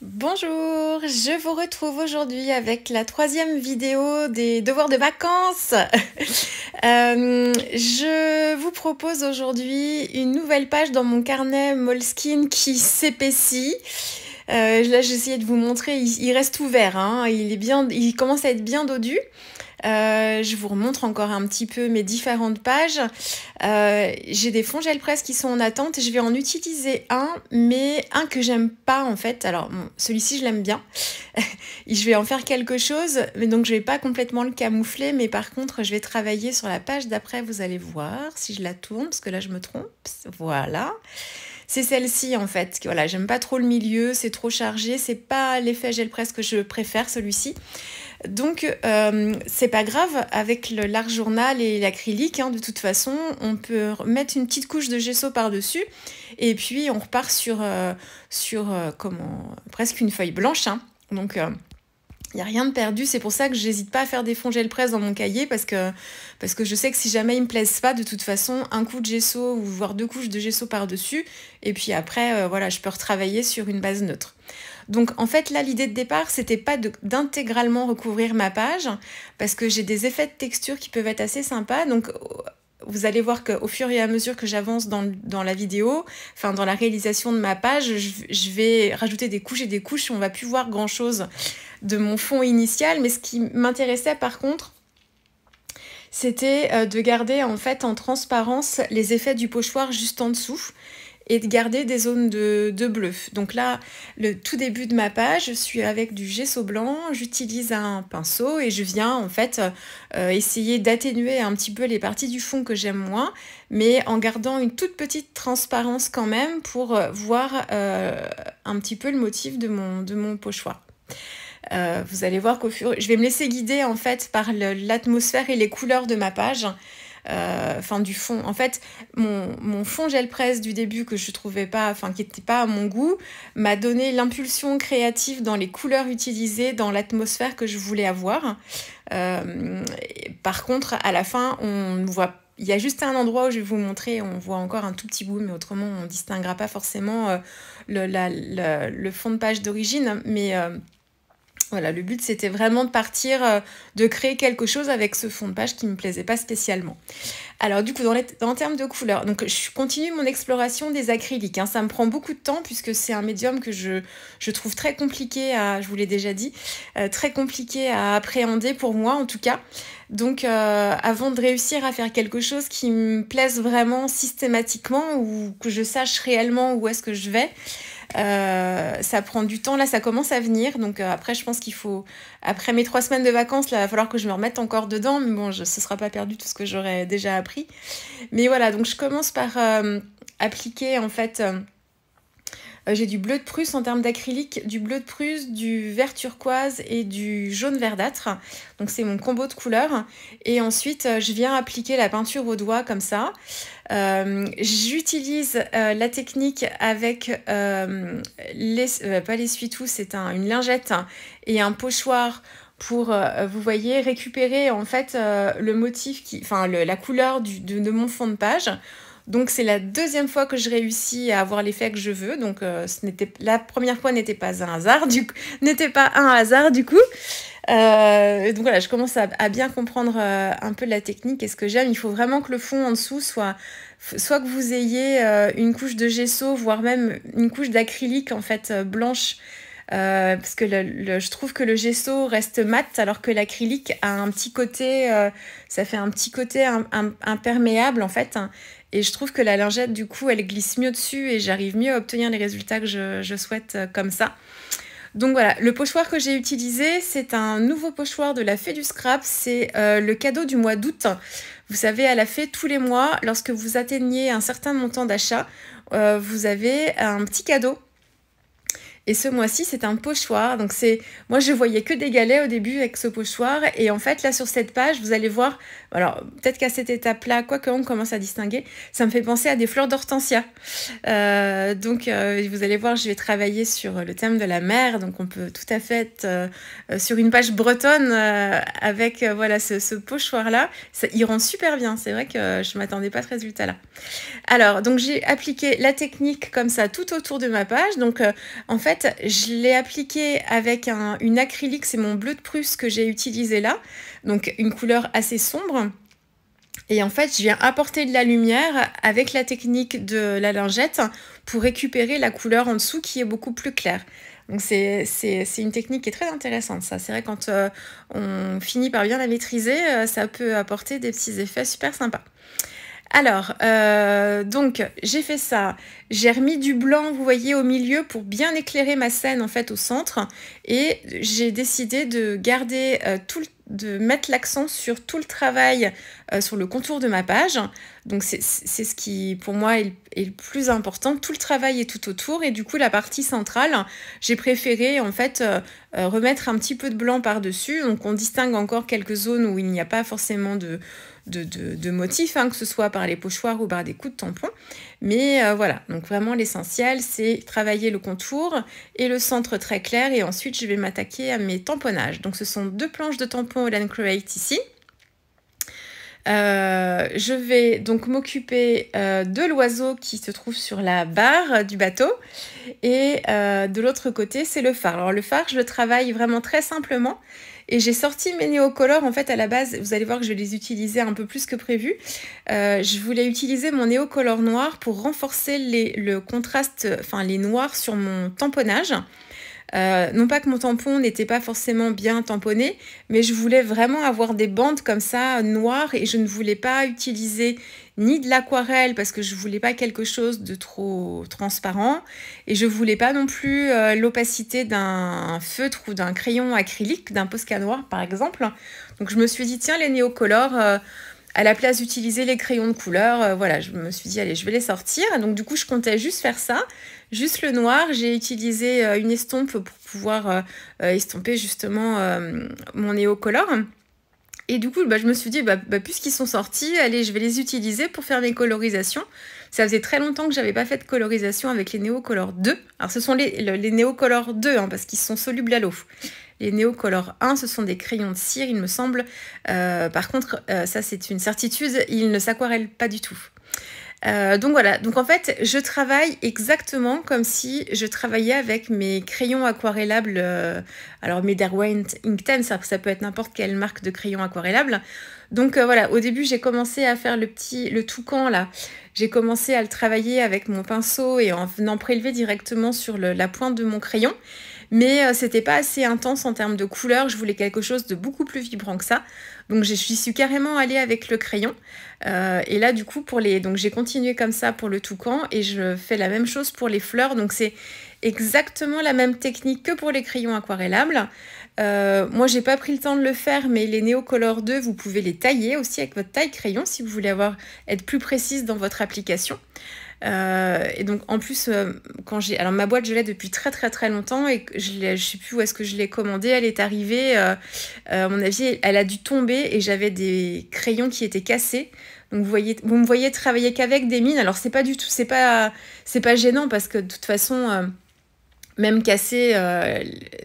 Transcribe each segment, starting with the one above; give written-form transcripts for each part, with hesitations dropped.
Bonjour, je vous retrouve aujourd'hui avec la troisième vidéo des devoirs de vacances. Je vous propose aujourd'hui une nouvelle page dans mon carnet Moleskine qui s'épaissit. Là, j'ai essayé de vous montrer, il reste ouvert, hein, il commence à être bien dodu. Je vous remontre encore un petit peu mes différentes pages. J'ai des fonds gel presse qui sont en attente et je vais en utiliser un, mais un que j'aime pas en fait. Alors bon, celui-ci je l'aime bien. Je vais en faire quelque chose, mais donc je vais pas complètement le camoufler, mais par contre je vais travailler sur la page d'après, vous allez voir si je la tourne, parce que là je me trompe. Voilà. C'est celle-ci en fait. Voilà, j'aime pas trop le milieu, c'est trop chargé, c'est pas l'effet gel presse que je préfère, celui-ci. Donc c'est pas grave, avec le large journal et l'acrylique, hein, de toute façon, on peut mettre une petite couche de gesso par-dessus et puis on repart sur presque une feuille blanche. Hein. Donc il n'y a rien de perdu, c'est pour ça que j'hésite pas à faire des fonds gel presse dans mon cahier parce que je sais que si jamais ils me plaisent pas, de toute façon, un coup de gesso ou voire 2 couches de gesso par-dessus et puis après, voilà, je peux retravailler sur une base neutre. Donc en fait là l'idée de départ c'était pas d'intégralement recouvrir ma page parce que j'ai des effets de texture qui peuvent être assez sympas. Donc vous allez voir qu'au fur et à mesure que j'avance dans la vidéo, enfin dans la réalisation de ma page, je vais rajouter des couches et des couches. On va plus voir grand chose de mon fond initial, mais ce qui m'intéressait par contre, c'était de garder en fait en transparence les effets du pochoir juste en dessous et de garder des zones de bleu. Donc là, le tout début de ma page, je suis avec du gesso blanc, j'utilise un pinceau et je viens en fait essayer d'atténuer un petit peu les parties du fond que j'aime moins, mais en gardant une toute petite transparence quand même pour voir un petit peu le motif de mon pochoir. Vous allez voir je vais me laisser guider en fait par l'atmosphère et les couleurs de ma page. Du fond. En fait, mon fond gel presse du début que je trouvais pas, qui n'était pas à mon goût, m'a donné l'impulsion créative dans les couleurs utilisées, dans l'atmosphère que je voulais avoir. Par contre, à la fin, on voit. Il y a juste un endroit où je vais vous montrer, on voit encore un tout petit bout, mais autrement, on ne distinguera pas forcément le fond de page d'origine. Mais voilà, le but c'était vraiment de partir, de créer quelque chose avec ce fond de page qui ne me plaisait pas spécialement. Alors du coup, en termes de couleurs, donc je continue mon exploration des acryliques. Hein. Ça me prend beaucoup de temps puisque c'est un médium que je trouve très compliqué je vous l'ai déjà dit, très compliqué à appréhender pour moi en tout cas. Donc avant de réussir à faire quelque chose qui me plaise vraiment systématiquement ou que je sache réellement où est-ce que je vais, ça prend du temps. Là ça commence à venir, donc après je pense qu'il faut, après mes 3 semaines de vacances, là il va falloir que je me remette encore dedans, mais bon, ce sera pas perdu tout ce que j'aurais déjà appris. Mais voilà, donc je commence par appliquer en fait j'ai du bleu de Prusse en termes d'acrylique, du bleu de Prusse, du vert turquoise et du jaune verdâtre. Donc c'est mon combo de couleurs. Et ensuite, je viens appliquer la peinture au doigt comme ça. J'utilise la technique avec pas l'essuie-tout, c'est une lingette et un pochoir pour, vous voyez, récupérer en fait le motif, la couleur de mon fond de page. Donc c'est la deuxième fois que je réussis à avoir l'effet que je veux. Donc la première fois n'était pas un hasard du coup. Donc voilà, je commence à bien comprendre un peu la technique et ce que j'aime. Il faut vraiment que le fond en dessous soit que vous ayez une couche de gesso, voire même une couche d'acrylique en fait blanche. Parce que je trouve que le gesso reste mat alors que l'acrylique a un petit côté, ça fait un petit côté imperméable en fait. Et je trouve que la lingette, du coup, elle glisse mieux dessus et j'arrive mieux à obtenir les résultats que je souhaite comme ça. Donc voilà, le pochoir que j'ai utilisé, c'est un nouveau pochoir de la Fée du Scrap. C'est le cadeau du mois d'août. Vous savez, à la Fée, tous les mois, lorsque vous atteignez un certain montant d'achat, vous avez un petit cadeau. Et ce mois-ci, c'est un pochoir. Donc moi, je voyais que des galets au début avec ce pochoir. Et en fait, là, sur cette page, vous allez voir, alors peut-être qu'à cette étape-là, quoique on commence à distinguer, ça me fait penser à des fleurs d'hortensia. Donc, vous allez voir, je vais travailler sur le thème de la mer. Donc, on peut tout à fait être sur une page bretonne avec voilà, ce pochoir-là. Il rend super bien. C'est vrai que je ne m'attendais pas à ce résultat-là. Alors, donc j'ai appliqué la technique comme ça tout autour de ma page. Donc, en fait, je l'ai appliqué avec une acrylique, c'est mon bleu de Prusse que j'ai utilisé là. Donc, une couleur assez sombre. Et en fait, je viens apporter de la lumière avec la technique de la lingette pour récupérer la couleur en dessous qui est beaucoup plus claire. Donc, c'est une technique qui est très intéressante, ça. C'est vrai, quand on finit par bien la maîtriser, ça peut apporter des petits effets super sympas. Alors, donc, j'ai fait ça. J'ai remis du blanc, vous voyez, au milieu pour bien éclairer ma scène, en fait, au centre. Et j'ai décidé de garder de mettre l'accent sur tout le travail sur le contour de ma page. Donc, c'est ce qui, pour moi, est le plus important. Tout le travail est tout autour. Et du coup, la partie centrale, j'ai préféré, en fait, remettre un petit peu de blanc par-dessus. Donc, on distingue encore quelques zones où il n'y a pas forcément de motifs, hein, que ce soit par les pochoirs ou par des coups de tampon. Mais voilà, donc vraiment l'essentiel, c'est travailler le contour et le centre très clair. Et ensuite, je vais m'attaquer à mes tamponnages. Donc, ce sont 2 planches de tampon Holland Create ici. Je vais donc m'occuper de l'oiseau qui se trouve sur la barre du bateau. Et de l'autre côté, c'est le phare. Alors, le phare, je le travaille vraiment très simplement. Et j'ai sorti mes néocolores, en fait, à la base, vous allez voir que je vais les utiliser un peu plus que prévu. Je voulais utiliser mon néocolore noir pour renforcer le contraste, enfin les noirs sur mon tamponnage. Non pas que mon tampon n'était pas forcément bien tamponné, mais je voulais vraiment avoir des bandes comme ça noires et je ne voulais pas utiliser ni de l'aquarelle parce que je voulais pas quelque chose de trop transparent et je voulais pas non plus l'opacité d'un feutre ou d'un crayon acrylique, d'un Posca noir par exemple. Donc je me suis dit tiens, les néocolores à la place d'utiliser les crayons de couleur, voilà, je me suis dit allez, je vais les sortir. Donc du coup, je comptais juste faire ça, juste le noir. J'ai utilisé une estompe pour pouvoir estomper justement mon néocolore. Et du coup, je me suis dit, puisqu'ils sont sortis, allez, je vais les utiliser pour faire mes colorisations. Ça faisait très longtemps que j'avais pas fait de colorisation avec les Neocolor 2. Alors, ce sont les Neocolor 2, hein, parce qu'ils sont solubles à l'eau. Les Neocolor 1, ce sont des crayons de cire, il me semble. Par contre, ça, c'est une certitude, ils ne s'aquarellent pas du tout. Donc voilà, donc en fait, je travaille exactement comme si je travaillais avec mes crayons aquarellables. Alors mes Derwent Inkten, ça peut être n'importe quelle marque de crayon aquarellable. Donc voilà, au début, j'ai commencé à faire le toucan là. J'ai commencé à le travailler avec mon pinceau et en venant prélever directement sur la pointe de mon crayon. Mais c'était pas assez intense en termes de couleur. Je voulais quelque chose de beaucoup plus vibrant que ça. Donc j'y suis carrément allée avec le crayon. Et là du coup donc j'ai continué comme ça pour le toucan et je fais la même chose pour les fleurs. Donc c'est exactement la même technique que pour les crayons aquarellables. Moi j'ai pas pris le temps de le faire, mais les Neocolor 2, vous pouvez les tailler aussi avec votre taille crayon si vous voulez être plus précise dans votre application. Et donc en plus alors ma boîte je l'ai depuis très très très longtemps et je sais plus où est-ce que je l'ai commandée, elle est arrivée à mon avis elle a dû tomber et j'avais des crayons qui étaient cassés. Donc vous me voyez travailler qu'avec des mines. Alors c'est pas gênant parce que de toute façon même cassé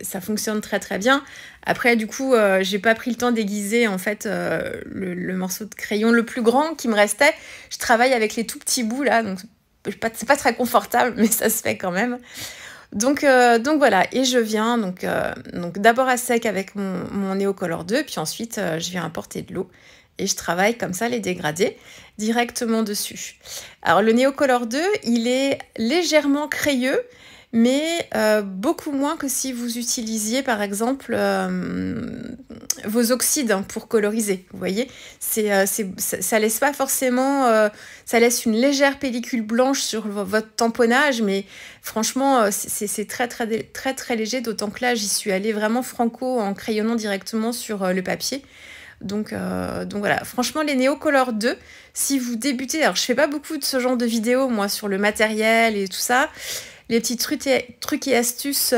ça fonctionne très très bien. Après du coup j'ai pas pris le temps d'aiguiser en fait le morceau de crayon le plus grand qui me restait. Je travaille avec les tout petits bouts là, donc c'est pas très confortable, mais ça se fait quand même. Donc voilà, et je viens donc d'abord à sec avec mon Neocolor 2, puis ensuite je viens apporter de l'eau et je travaille comme ça les dégradés directement dessus. Alors le Neocolor 2, il est légèrement crayeux, mais beaucoup moins que si vous utilisiez par exemple vos oxydes pour coloriser. Vous voyez, ça laisse pas forcément, ça laisse une légère pellicule blanche sur votre tamponnage, mais franchement c'est très très très très léger, d'autant que là j'y suis allée vraiment franco en crayonnant directement sur le papier. Donc voilà, franchement les Neocolor 2, si vous débutez, alors je fais pas beaucoup de ce genre de vidéos moi sur le matériel et tout ça, les petits trucs et astuces,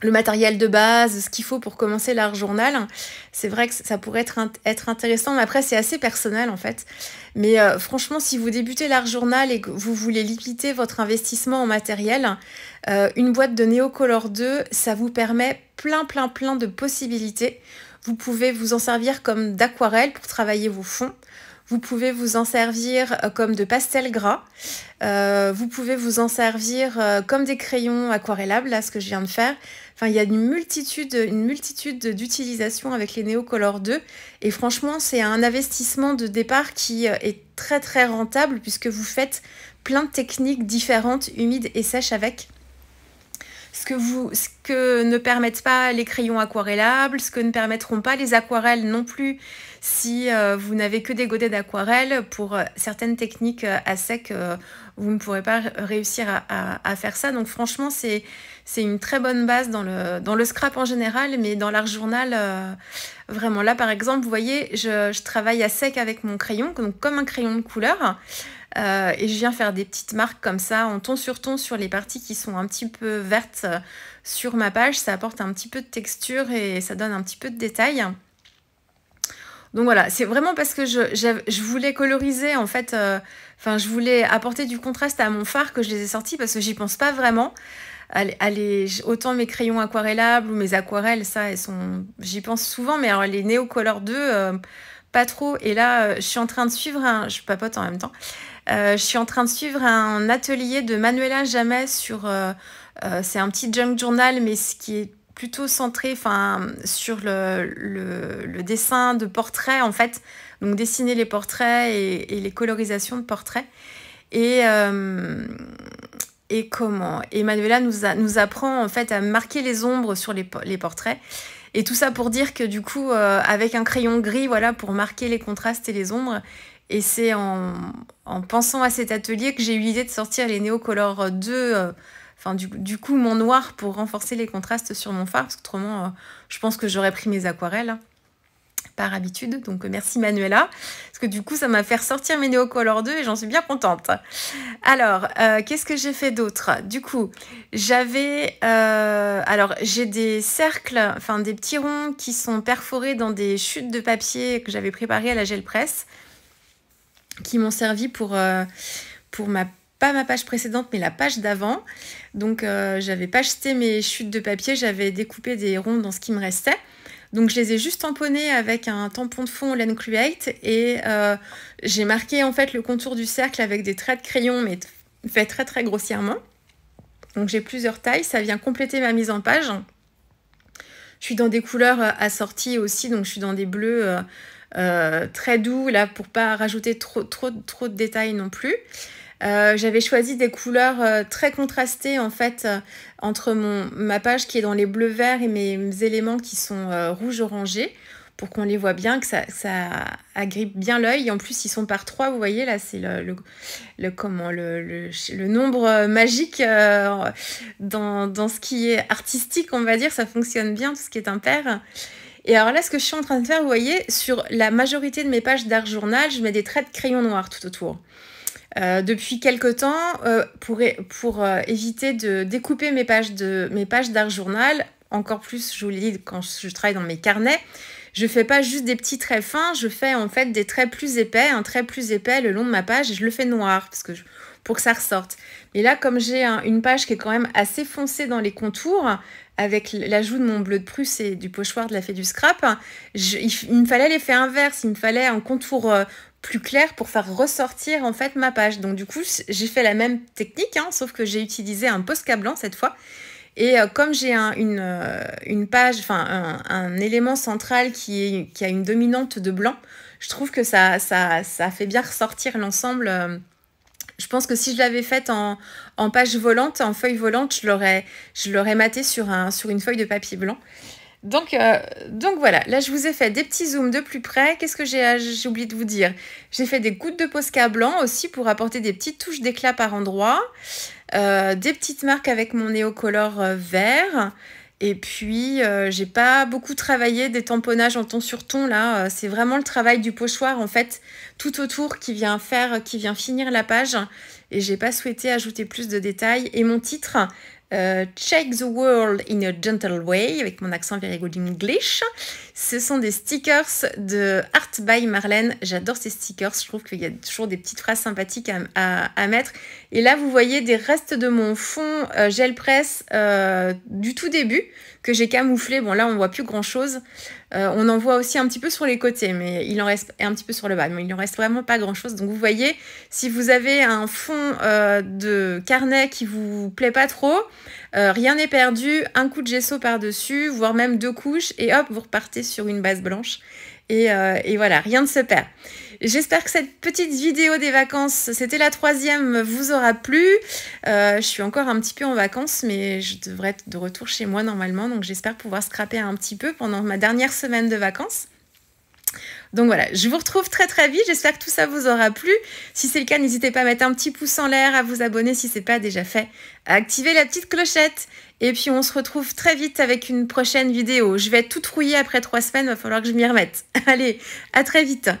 le matériel de base, ce qu'il faut pour commencer l'art journal. C'est vrai que ça pourrait être intéressant, mais après c'est assez personnel en fait. Mais franchement, si vous débutez l'art journal et que vous voulez limiter votre investissement en matériel, une boîte de Neocolor 2, ça vous permet plein de possibilités. Vous pouvez vous en servir comme d'aquarelle pour travailler vos fonds. Vous pouvez vous en servir comme de pastel gras. Vous pouvez vous en servir comme des crayons aquarellables, là, ce que je viens de faire. Enfin, il y a une multitude d'utilisations avec les Neocolor 2. Et franchement, c'est un investissement de départ qui est très rentable puisque vous faites plein de techniques différentes, humides et sèches avec. Ce que ne permettent pas les crayons aquarellables, ce que ne permettront pas les aquarelles non plus si vous n'avez que des godets d'aquarelle. Pour certaines techniques à sec, vous ne pourrez pas réussir à faire ça. Donc franchement, c'est une très bonne base dans le scrap en général, mais dans l'art journal, vraiment. Là, par exemple, vous voyez, je travaille à sec avec mon crayon, donc comme un crayon de couleur. Et je viens faire des petites marques comme ça en ton sur les parties qui sont un petit peu vertes sur ma page. Ça apporte un petit peu de texture et ça donne un petit peu de détail. Donc voilà, c'est vraiment parce que je voulais coloriser en fait, je voulais apporter du contraste à mon fard que je les ai sortis parce que j'y pense pas vraiment. Autant mes crayons aquarellables ou mes aquarelles, ça, j'y pense souvent, mais alors les Neocolor 2, pas trop. Et là, je suis en train de suivre je papote en même temps. Je suis en train de suivre un atelier de Manuela Jamais sur... c'est un petit junk journal, mais ce qui est plutôt centré sur le dessin de portraits, en fait. Donc, dessiner les portraits et les colorisations de portraits. Et Manuela nous apprend, en fait, à marquer les ombres sur les portraits. Et tout ça pour dire que, du coup, avec un crayon gris, voilà, pour marquer les contrastes et les ombres... Et c'est en pensant à cet atelier que j'ai eu l'idée de sortir les Neocolor 2, du coup mon noir pour renforcer les contrastes sur mon fard, parce qu'autrement je pense que j'aurais pris mes aquarelles par habitude. Donc merci Manuela, parce que du coup ça m'a fait ressortir mes Neocolor 2 et j'en suis bien contente. Alors, qu'est-ce que j'ai fait d'autre? Du coup, j'ai des cercles, des petits ronds qui sont perforés dans des chutes de papier que j'avais préparées à la gel presse, qui m'ont servi pour pas ma page précédente, mais la page d'avant. Donc, j'avais pas jeté mes chutes de papier, j'avais découpé des ronds dans ce qui me restait. Donc, je les ai juste tamponnés avec un tampon de fond Len Create et j'ai marqué en fait le contour du cercle avec des traits de crayon, mais fait très grossièrement. Donc, j'ai plusieurs tailles, ça vient compléter ma mise en page. Je suis dans des couleurs assorties aussi, donc je suis dans des bleus très doux là pour pas rajouter trop de détails non plus. J'avais choisi des couleurs très contrastées en fait entre ma page qui est dans les bleus verts et mes éléments qui sont rouge orangé pour qu'on les voit bien, que ça agrippe bien l'œil. En plus ils sont par 3, vous voyez là, c'est le nombre magique dans ce qui est artistique, on va dire. Ça fonctionne bien, tout ce qui est impair. Et alors là, ce que je suis en train de faire, vous voyez, sur la majorité de mes pages d'art journal, je mets des traits de crayon noir tout autour. Depuis quelques temps, pour éviter de découper mes pages d'art journal, encore plus, je vous l'ai dit, quand je travaille dans mes carnets, je fais pas juste des petits traits fins, je fais en fait des traits plus épais, un trait plus épais le long de ma page, et je le fais noir pour que ça ressorte. Mais là, comme j'ai une page qui est quand même assez foncée dans les contours, avec l'ajout de mon bleu de Prusse et du pochoir de la Fée du Scrap, il me fallait l'effet inverse, il me fallait un contour plus clair pour faire ressortir en fait ma page. Donc du coup, j'ai fait la même technique, sauf que j'ai utilisé un Posca blanc cette fois. Et comme j'ai une page, un élément central qui a une dominante de blanc, je trouve que ça fait bien ressortir l'ensemble. Je pense que si je l'avais faite en page volante, en feuille volante, je l'aurais maté sur une feuille de papier blanc. Donc voilà, là je vous ai fait des petits zooms de plus près. Qu'est-ce que j'ai oublié de vous dire? J'ai fait des gouttes de Posca blanc aussi pour apporter des petites touches d'éclat par endroit. Des petites marques avec mon Neocolor vert. Et puis, j'ai pas beaucoup travaillé des tamponnages en ton sur ton là. C'est vraiment le travail du pochoir en fait, tout autour qui vient finir la page. Et j'ai pas souhaité ajouter plus de détails. Et mon titre, Check the World in a Gentle Way, avec mon accent very good English. Ce sont des stickers de Art by Marlène. J'adore ces stickers. Je trouve qu'il y a toujours des petites phrases sympathiques à mettre. Et là, vous voyez des restes de mon fond gel presse du tout début que j'ai camouflé. Bon, là, on voit plus grand-chose. On en voit aussi un petit peu sur les côtés, mais il en reste un petit peu sur le bas. Mais il en reste vraiment pas grand-chose. Donc, vous voyez, si vous avez un fond de carnet qui vous plaît pas trop, rien n'est perdu. Un coup de gesso par-dessus, voire même 2 couches, et hop, vous repartez sur une base blanche. Et voilà, rien ne se perd. J'espère que cette petite vidéo des vacances, c'était la 3e, vous aura plu. Je suis encore un petit peu en vacances, mais je devrais être de retour chez moi normalement. Donc j'espère pouvoir scraper un petit peu pendant ma dernière semaine de vacances. Donc voilà, je vous retrouve très très vite. J'espère que tout ça vous aura plu. Si c'est le cas, n'hésitez pas à mettre un petit pouce en l'air, à vous abonner si ce n'est pas déjà fait, à activer la petite clochette. Et puis on se retrouve très vite avec une prochaine vidéo. Je vais être toute rouillée après 3 semaines, il va falloir que je m'y remette. Allez, à très vite.